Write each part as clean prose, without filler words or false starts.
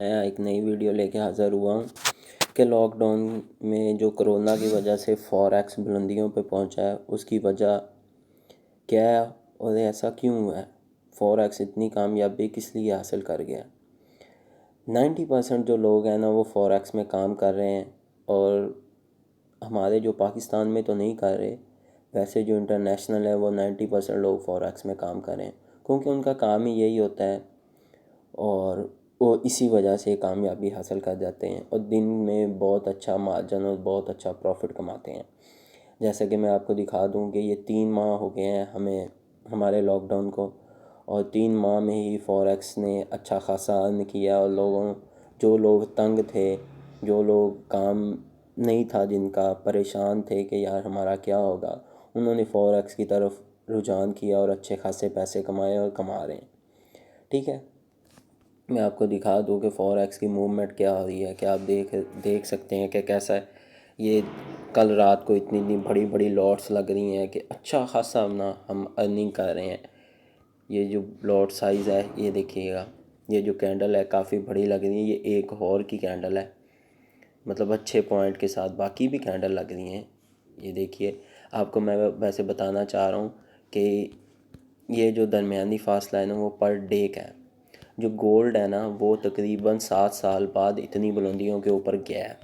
मैं एक नई वीडियो लेके हाज़िर हुआ हूँ कि लॉक डाउन में जो कोरोना की वजह से फॉरेक्स बुलंदियों पे पहुँचा है, उसकी वजह क्या है और ऐसा क्यों हुआ है। फॉरेक्स इतनी कामयाबी किस लिए हासिल कर गया। 90% जो लोग हैं ना, वो फॉरेक्स में काम कर रहे हैं, और हमारे जो पाकिस्तान में तो नहीं कर रहे, वैसे जो इंटरनेशनल है वो 90% लोग फॉरेक्स में काम कर रहे हैं, क्योंकि उनका काम ही यही होता है और वो इसी वजह से कामयाबी हासिल कर जाते हैं और दिन में बहुत अच्छा मार्जिन और बहुत अच्छा प्रॉफिट कमाते हैं। जैसे कि मैं आपको दिखा दूं कि ये 3 माह हो गए हैं हमें हमारे लॉकडाउन को, और 3 माह में ही फॉरेक्स ने अच्छा खासा अर्न किया, और जो लोग तंग थे, जो लोग काम नहीं था, जिनका परेशान थे कि यार हमारा क्या होगा, उन्होंने फॉरेक्स की तरफ रुझान किया और अच्छे खासे पैसे कमाए और कमा रहे हैं। ठीक है, मैं आपको दिखा दूं कि फॉरेक्स की मूवमेंट क्या हो रही है, कि आप देख सकते हैं कि कैसा है। ये कल रात को इतनी बड़ी बड़ी लॉट्स लग रही हैं कि अच्छा खासा ना हम अर्निंग कर रहे हैं। ये जो लॉट साइज़ है ये देखिएगा, ये जो कैंडल है काफ़ी बड़ी लग रही है, ये एक और की कैंडल है, मतलब अच्छे पॉइंट के साथ बाकी भी कैंडल लग रही हैं। ये देखिए, आपको मैं वैसे बताना चाह रहा हूँ कि ये जो दरमियानी फासला है ना, वो पर डे का है। जो गोल्ड है ना, वो तकरीबन 7 साल बाद इतनी बुलंदियों के ऊपर गया है।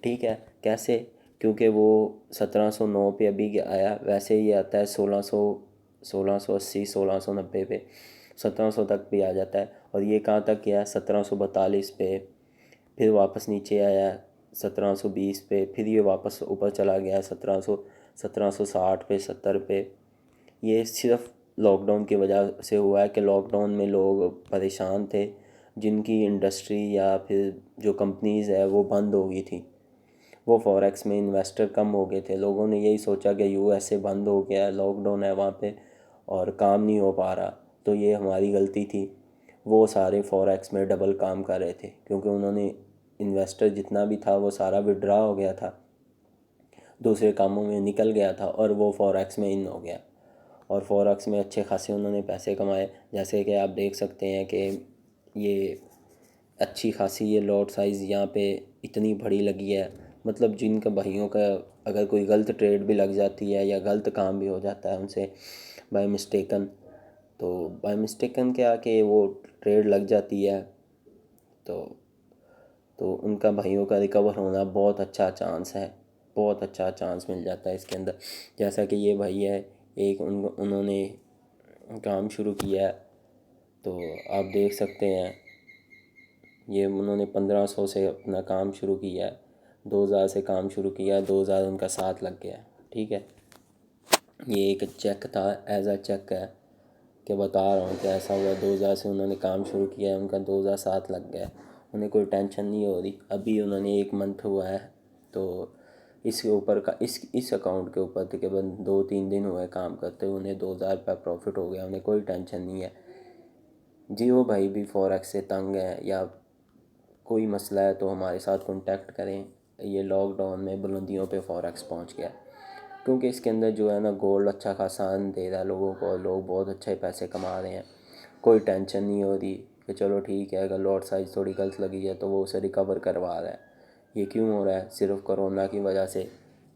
ठीक है, कैसे? क्योंकि वो 1709 पे अभी आया, वैसे ही आता है 1680 1690 पे, 1700 तक भी आ जाता है। और ये कहाँ तक गया? 1742 पे, फिर वापस नीचे आया 1720 पे, फिर ये वापस ऊपर चला गया 1760 पे, 70 पे। ये सिर्फ लॉकडाउन की वजह से हुआ है कि लॉकडाउन में लोग परेशान थे, जिनकी इंडस्ट्री या फिर जो कंपनीज़ है वो बंद हो गई थी, वो फॉरेक्स में इन्वेस्टर कम हो गए थे। लोगों ने यही सोचा कि यूएसए बंद हो गया है, लॉकडाउन है वहाँ पे और काम नहीं हो पा रहा, तो ये हमारी गलती थी। वो सारे फॉरेक्स में डबल काम कर रहे थे, क्योंकि उन्होंने इन्वेस्टर जितना भी था वो सारा विड्रा हो गया था, दूसरे कामों में निकल गया था, और वो फॉरेक्स में इन हो गया, और फॉरेक्स में अच्छे खासे उन्होंने पैसे कमाए। जैसे कि आप देख सकते हैं कि ये अच्छी खासी ये लॉट साइज़ यहाँ पे इतनी बड़ी लगी है, मतलब जिनका भाइयों का अगर कोई गलत ट्रेड भी लग जाती है या गलत काम भी हो जाता है उनसे बाय मिस्टेकन, तो बाय मिस्टेकन क्या कि वो ट्रेड लग जाती है, तो उनका भाइयों का रिकवर होना बहुत अच्छा चांस है, बहुत अच्छा चांस मिल जाता है इसके अंदर। जैसा कि ये भाई है, एक उन्होंने काम शुरू किया है, तो आप देख सकते हैं ये उन्होंने 1500 से अपना काम शुरू किया है, 2000 से काम शुरू किया है, 2000 उनका साथ लग गया है। ठीक है, ये एक चेक था, एज अ चेक है कि बता रहा हूँ कि ऐसा हुआ। 2000 से उन्होंने काम शुरू किया है, उनका 2007 लग गया है, उन्हें कोई टेंशन नहीं हो रही। अभी उन्होंने 1 मंथ हुआ है, तो इसके ऊपर का इस अकाउंट के ऊपर तकरीबन 2-3 दिन हुए काम करते हुए, उन्हें 2000 रुपये प्रॉफिट हो गया, उन्हें कोई टेंशन नहीं है। जी, वो भाई भी फॉरेक्स से तंग है या कोई मसला है तो हमारे साथ कांटेक्ट करें। ये लॉकडाउन में बुलंदियों पे फॉरेक्स पहुंच गया, क्योंकि इसके अंदर जो है ना, गोल्ड अच्छा खासा अर्न दे रहा है लोगों को, और लोग बहुत अच्छे पैसे कमा रहे हैं। कोई टेंशन नहीं हो रही कि चलो ठीक है, अगर लॉट साइज़ थोड़ी गलत लगी है तो वो उसे रिकवर करवा रहा है। ये क्यों हो रहा है? सिर्फ कोरोना की वजह से,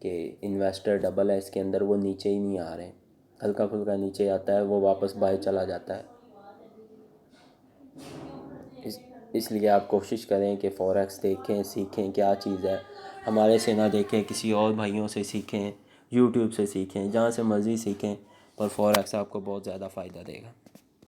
कि इन्वेस्टर डबल है इसके अंदर, वो नीचे ही नहीं आ रहे। हल्का फुल्का नीचे आता है, वो वापस बाय चला जाता है। इसलिए आप कोशिश करें कि फॉरेक्स देखें, सीखें क्या चीज़ है, हमारे से ना देखें, किसी और भाइयों से सीखें, यूट्यूब से सीखें, जहाँ से मर्ज़ी सीखें, पर फॉरेक्स आपको बहुत ज़्यादा फ़ायदा देगा।